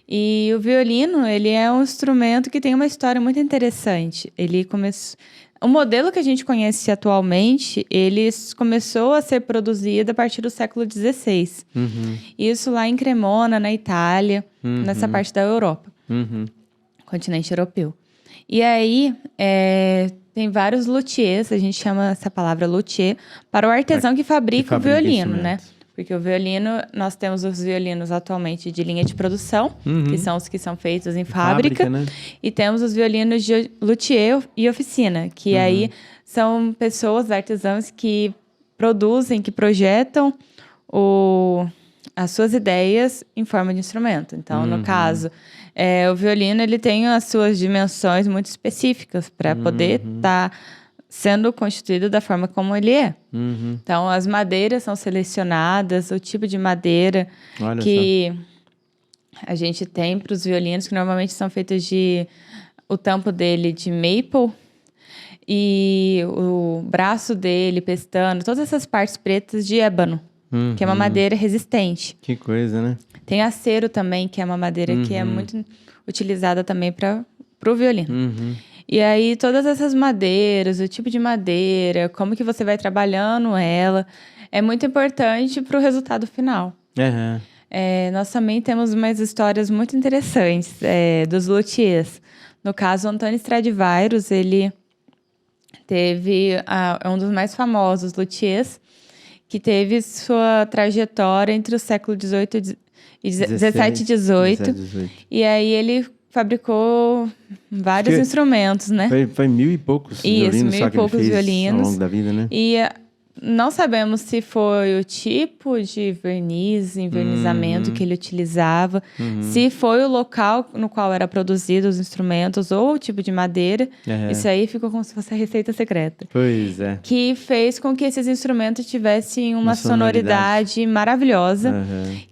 E o violino, ele é um instrumento que tem uma história muito interessante. Ele começou... O modelo que a gente conhece atualmente, ele começou a ser produzido a partir do século XVI. Isso lá em Cremona, na Itália, nessa parte da Europa, continente europeu. E aí, tem vários luthiers, a gente chama essa palavra luthier, para o artesão que fabrica o violino, né? Porque o violino, nós temos os violinos atualmente de linha de produção, que são os que são feitos em fábrica, né? E temos os violinos de luthier e oficina, que aí são pessoas, artesãos que produzem, que projetam as suas ideias em forma de instrumento. Então, no caso, o violino ele tem as suas dimensões muito específicas para poder estar sendo constituído da forma como ele é. Então, as madeiras são selecionadas, o tipo de madeira que a gente tem para os violinos, que normalmente são feitos o tampo dele de maple e o braço dele, pestano, todas essas partes pretas de ébano, que é uma madeira resistente. Que coisa, né? Tem acero também, que é uma madeira que é muito utilizada também para o violino. E aí, todas essas madeiras, o tipo de madeira, como que você vai trabalhando ela, é muito importante para o resultado final. Nós também temos umas histórias muito interessantes dos luthiers. No caso, o Antônio Stradivarius, ele é um dos mais famosos luthiers, que teve sua trajetória entre o século XVII e XVII. E aí, ele fabricou vários instrumentos, né? Foi 1000 e poucos violinos só que ele fez violinos, ao longo da vida, né? E não sabemos se foi o tipo de verniz, envernizamento que ele utilizava, se foi o local no qual era produzido os instrumentos ou o tipo de madeira. Isso aí ficou como se fosse a receita secreta. Pois é. Que fez com que esses instrumentos tivessem uma sonoridade maravilhosa,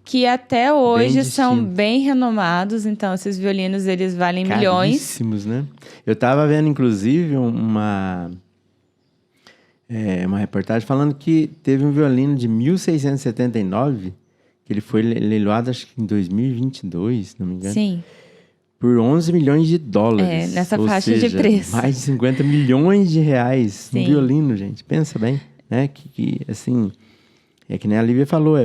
que até hoje são bem renomados. Então, esses violinos, eles valem milhões. Caríssimos, né? Eu tava vendo, inclusive, uma reportagem falando que teve um violino de 1679, que ele foi leiloado, acho que em 2022, se não me engano. Sim. Por 11 milhões de dólares. Nessa faixa de preço. Mais de 50 milhões de reais. Sim. Um violino, gente. Pensa bem, né? Que assim, é que nem a Lívia falou,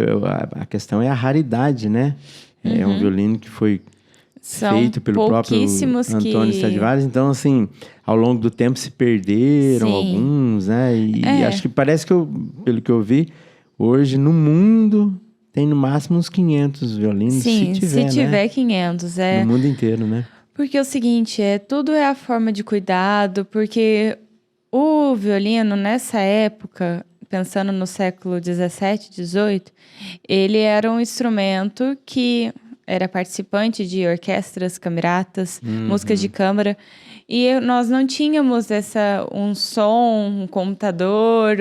a questão é a raridade, né? É um violino que foi feito pelo próprio Antônio Stradivarius. Então, assim, ao longo do tempo se perderam alguns, né? E acho que parece que, pelo que eu vi, hoje no mundo tem no máximo uns 500 violinos. Sim, se tiver, né? 500. No mundo inteiro, né? Porque é o seguinte, tudo é a forma de cuidado, porque o violino, nessa época, pensando no século 17, 18, ele era um instrumento que era participante de orquestras, cameratas, músicas de câmara. E nós não tínhamos um som, um computador.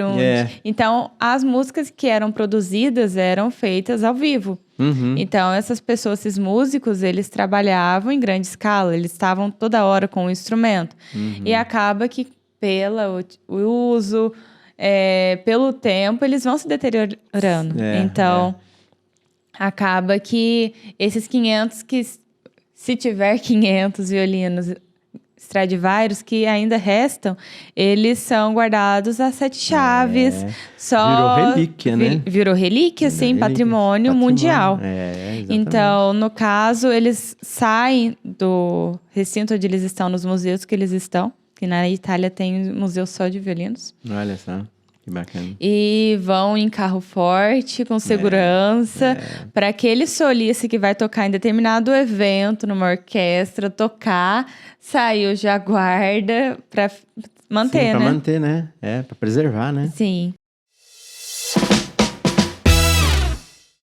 Então, as músicas que eram produzidas eram feitas ao vivo. Então, essas pessoas, esses músicos, eles trabalhavam em grande escala. Eles estavam toda hora com o instrumento. E acaba que, pelo uso, pelo tempo, eles vão se deteriorando. Acaba que esses 500, se tiver 500 violinos Stradivarius que ainda restam, eles são guardados a 7 chaves. Virou relíquia, né? Virou relíquia, sim, patrimônio mundial. Então, no caso, eles saem do recinto onde eles estão, nos museus que eles estão, que na Itália tem museu só de violinos. Olha só. Que bacana. E vão em carro forte, com segurança, para aquele solista que vai tocar em determinado evento, numa orquestra, tocar, saiu já guarda para manter, Sim, né? Para manter, né? Para preservar, né? Sim.